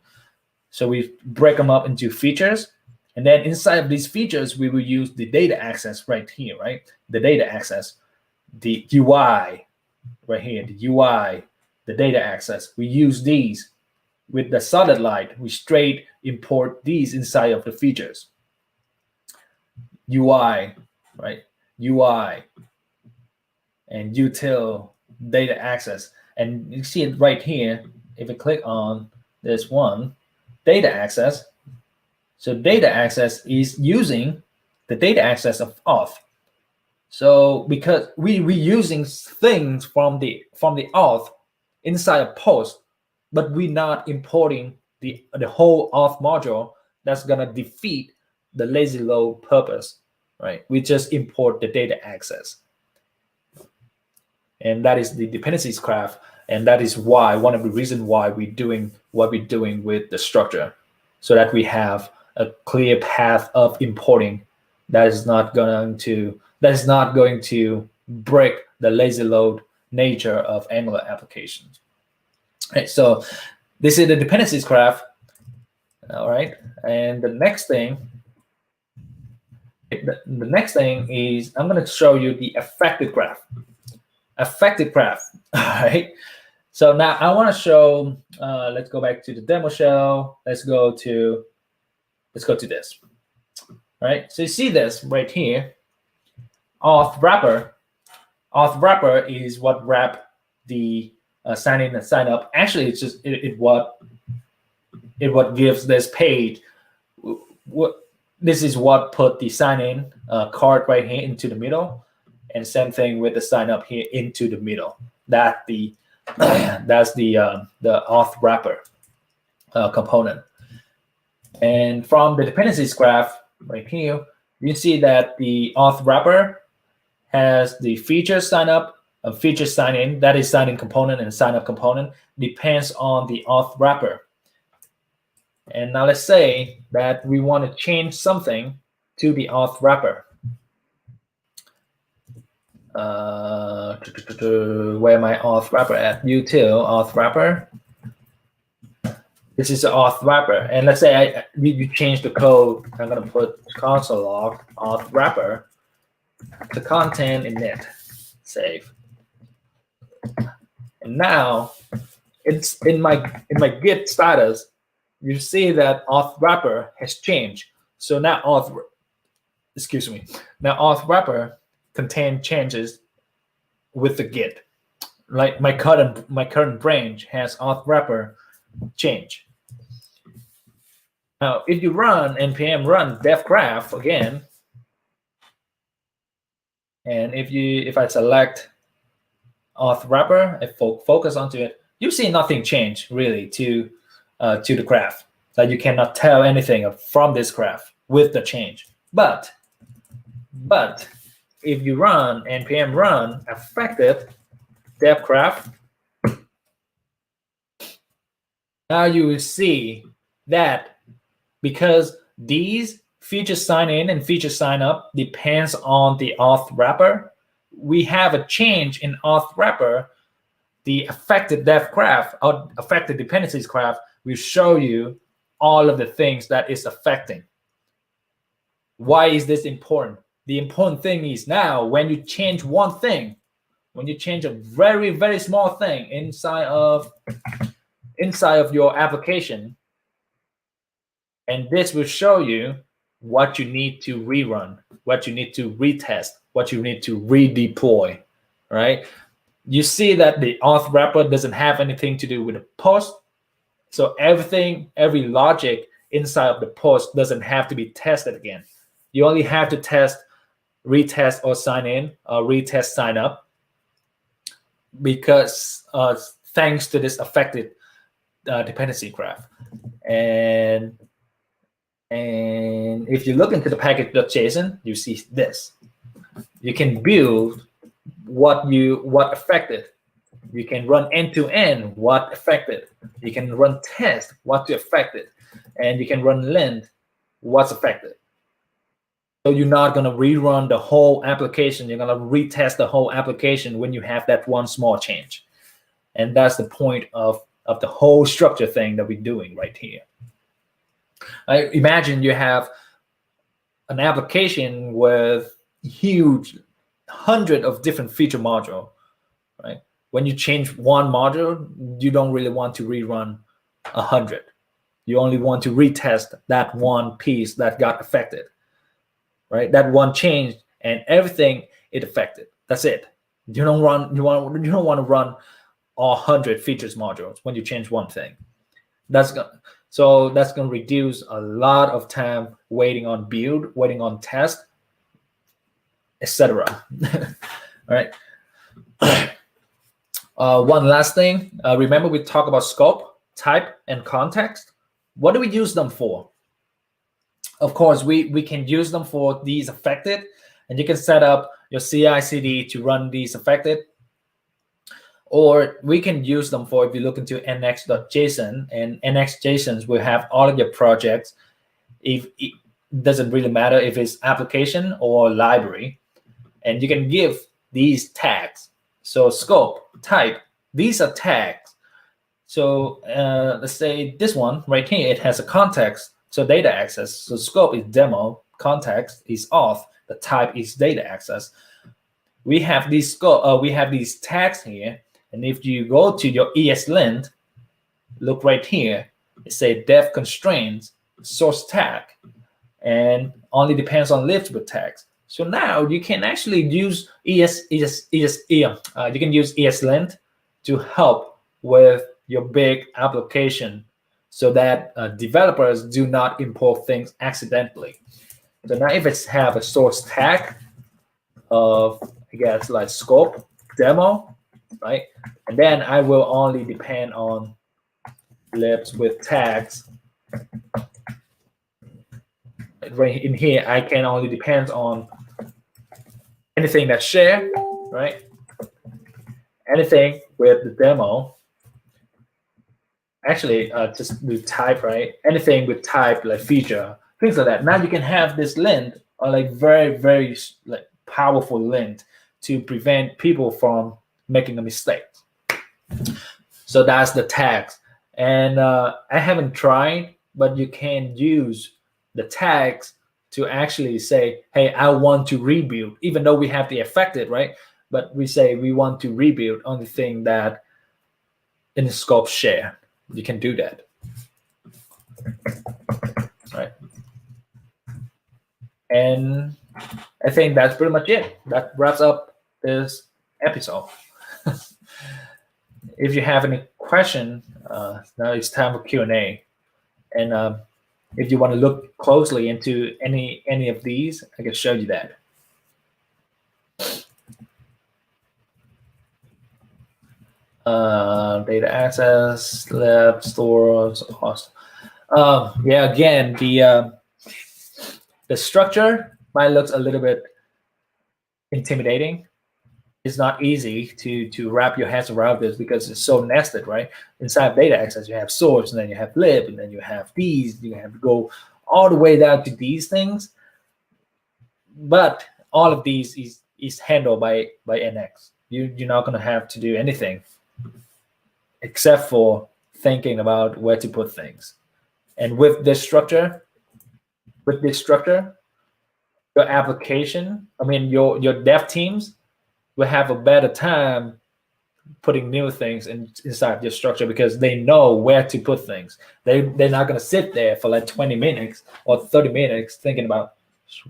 Speaker 1: So we break them up into features, and then inside of these features, we will use the data access right here, right? The data access, the UI right here, the UI, the data access. We use these with the solid line. We straight import these inside of the features. UI, right? UI and util data access. And you see it right here. If you click on this one, data access. So data access is using the data access of auth. So because we using things from the auth inside a post, but we're not importing the whole auth module, that's gonna defeat the lazy load purpose, right? We just import the data access. And that is the dependencies graph. And that is why, one of the reasons why we're doing what we're doing with the structure, so that we have a clear path of importing that is not going to break the lazy load nature of Angular applications. Right, so this is the dependencies graph. All right, and the next thing is I'm going to show you the affected graph. Affected graph. All right. So now I want to show. Let's go back to the demo shell. Let's go to this. All right. So you see this right here. Auth wrapper. Auth wrapper is what wrap the sign in and sign up. Actually, it's just what gives this page. This is what put the sign in card right here into the middle, and same thing with the sign up here into the middle. That's the auth wrapper component. And from the dependencies graph right here, you see that the auth wrapper has the feature sign up, a feature sign in, that is sign in component, and sign up component depends on the auth wrapper. And now let's say that we want to change something to the auth wrapper. Where my auth wrapper at? Util auth wrapper. This is the auth wrapper, and let's say you change the code. I'm gonna put console log auth wrapper to content init, save. And now it's in my Git status. You see that auth wrapper has changed. So now auth wrapper contain changes with the Git. Like my current branch has auth wrapper change. Now, if you run npm run dev graph again, and if I select auth wrapper, I focus onto it, you see nothing change really to the graph. Like you cannot tell anything from this graph with the change. But if you run npm run affected dev graph, Now you will see that because these feature sign in and feature sign up depends on the auth wrapper, we have a change in auth wrapper. The affected def graph or affected dependencies graph will show you all of the things that is affecting. Why is this important? The important thing is now when you change one thing, when you change a very, very small thing inside of your application, and this will show you what you need to rerun, what you need to retest, what you need to redeploy, right? You see that the auth wrapper doesn't have anything to do with the post. So everything, every logic inside of the post doesn't have to be tested again. You only have to test, retest, or sign in, or retest, sign up, because thanks to this affected dependency graph. And if you look into the package.json, you see this. You can build what affected. You can run end-to-end what affected. You can run test what affected, and you can run lint what's affected. So you're not going to rerun the whole application. You're going to retest the whole application when you have that one small change. And that's the point of the whole structure thing that we're doing right here. Imagine you have an application with huge 100 of different feature modules, right? When you change one module, you don't really want to rerun 100. You only want to retest that one piece that got affected, right? That one change and everything it affected. That's it. You don't want to run all 100 features modules when you change one thing. That's gonna reduce a lot of time waiting on build, waiting on test, etc. All right. One last thing. Remember we talked about scope, type, and context. What do we use them for? Of course, we can use them for these affected, and you can set up your CI/CD to run these affected. Or we can use them for, if you look into nx.json, and nx.json will have all of your projects. If it doesn't really matter if it's application or library, and you can give these tags. So scope, type, these are tags. So let's say this one right here, it has a context, so data access. So scope is demo, context is auth, the type is data access. We have these tags here. And if you go to your ESLint, look right here, it says def constraints, source tag, and only depends on lift with tags. So now you can actually use you can use ESLint to help with your big application, so that developers do not import things accidentally. So now if it's have a source tag of, I guess, like scope, demo, right? And then I will only depend on libs with tags. Right in here, I can only depend on anything that's shared, right? Anything with the demo. Actually, just do type, right? Anything with type, like feature, things like that. Now you can have this lint, or like very, very like powerful lint, to prevent people from making a mistake. So that's the tags. And I haven't tried, but you can use the tags to actually say, hey, I want to rebuild, even though we have the affected, right? But we say we want to rebuild on the thing that in the scope share. You can do that. Right. And I think that's pretty much it. That wraps up this episode. If you have any question, now it's time for Q&A. And if you want to look closely into any of these, I can show you that. Data access, lab, stores, cost. Yeah, again, the structure might look a little bit intimidating. it's not easy to wrap your heads around this because it's so nested, right? Inside data access, you have source, and then you have lib, and then you have these. You have to go all the way down to these things. But all of these is handled by NX. You're not going to have to do anything except for thinking about where to put things. And with this structure, your application, I mean your dev teams will have a better time putting new things inside your structure because they know where to put things. They're not going to sit there for like 20 minutes or 30 minutes thinking about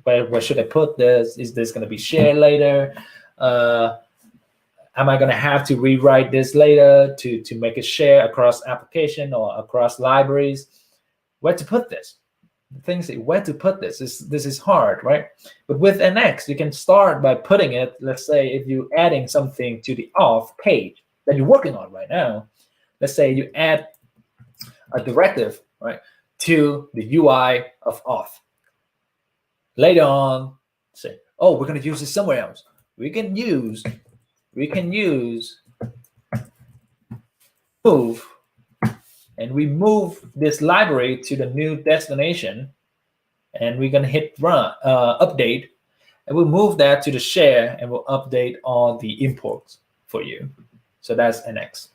Speaker 1: where should I put this? Is this going to be shared later? Am I going to have to rewrite this later to make it share across application or across libraries? Where to put this? The things that where to put this is hard, right? But with NX, you can start by putting it. Let's say if you're adding something to the auth page that you're working on right now. Let's say you add a directive, right, to the UI of auth. Later on, say, oh, we're going to use this somewhere else. We can use move, and we move this library to the new destination, and we're going to hit run update, and we'll move that to the share, and we'll update all the imports for you. So that's NX.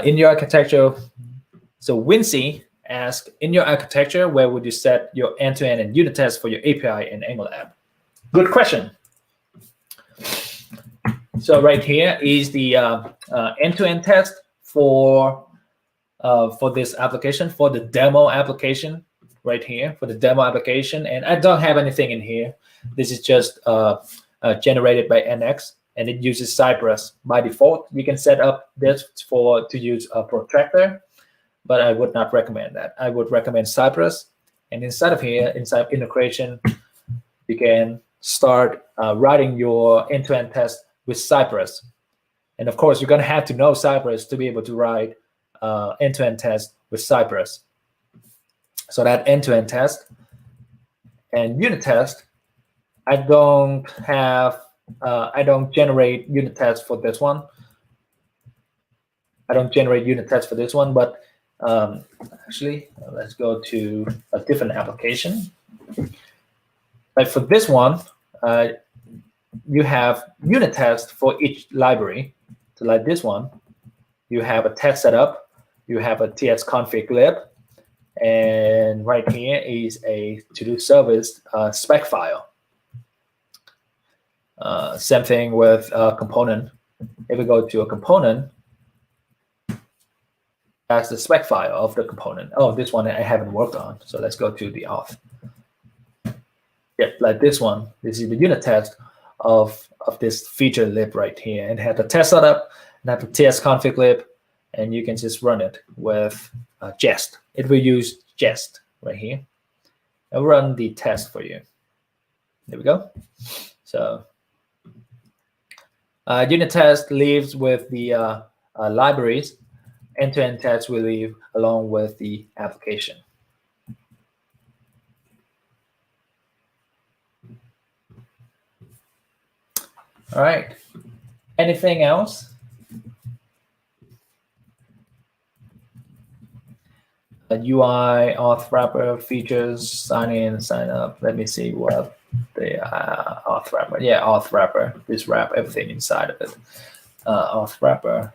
Speaker 1: In your architecture, so Wincy asked, in your architecture, where would you set your end-to-end and unit tests for your API and Angular app? Good question. So right here is the end-to-end test for this application, for the demo application right here, for the demo application. And I don't have anything in here. This is just generated by NX, and it uses Cypress by default. You can set up this to use a protractor, but I would not recommend that. I would recommend Cypress. And inside of here, inside integration, you can start writing your end-to-end test with Cypress. And of course, you're going to have to know Cypress to be able to write end-to-end test with Cypress. So that end-to-end test and unit test, I don't generate unit tests for this one. I don't generate unit tests for this one, but actually, let's go to a different application. Like for this one, you have unit tests for each library. So like this one, you have a test setup, you have a tsconfig lib, and right here is a to-do service spec file. Same thing with a component. If we go to a component, that's the spec file of the component. Oh, this one I haven't worked on. So let's go to the auth. Yep, like this one. This is the unit test of this feature lib right here. And have the test setup and have the tsconfig lib, and you can just run it with Jest. It will use Jest right here. I'll run the test for you. There we go. So unit test leaves with the libraries. End-to-end test will leave along with the application. All right. Anything else? UI, auth wrapper, features, sign in, sign up. Let me see what the auth wrapper. Yeah, auth wrapper. Just wrap everything inside of it. Auth wrapper.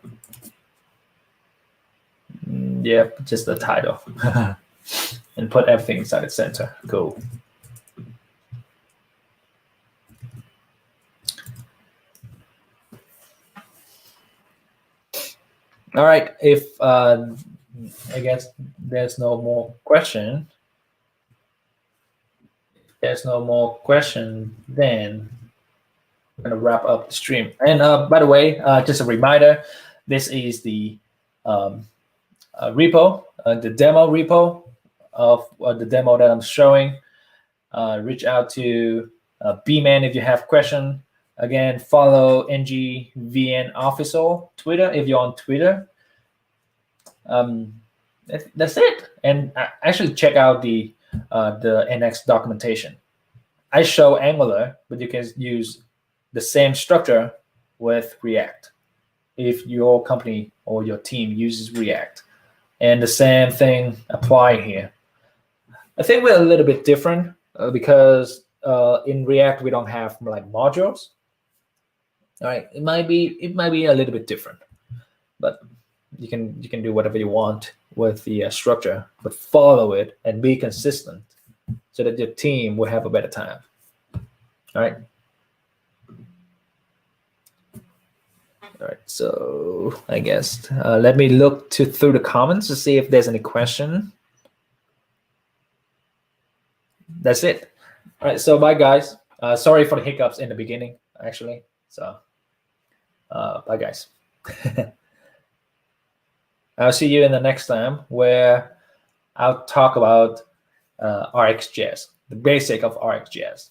Speaker 1: Yep, just the title. And put everything inside the center. Cool. All right, if I guess there's no more question. If there's no more question, then I'm gonna wrap up the stream. And by the way, just a reminder, this is the repo, the demo repo of the demo that I'm showing. Reach out to bman if you have question. Again, follow ngvn official Twitter if you're on Twitter. That's it. And actually check out the NX documentation. I show Angular, but you can use the same structure with React if your company or your team uses React. And the same thing apply here. I think we're a little bit different because in React we don't have like modules. All right, it might be a little bit different, but you can do whatever you want with the structure, but follow it and be consistent so that your team will have a better time. All right. All right, so I guess let me look through the comments to see if there's any question. That's it. All right, so bye guys. Sorry for the hiccups in the beginning, actually. So bye guys. I'll see you in the next time where I'll talk about RxJS, the basic of RxJS.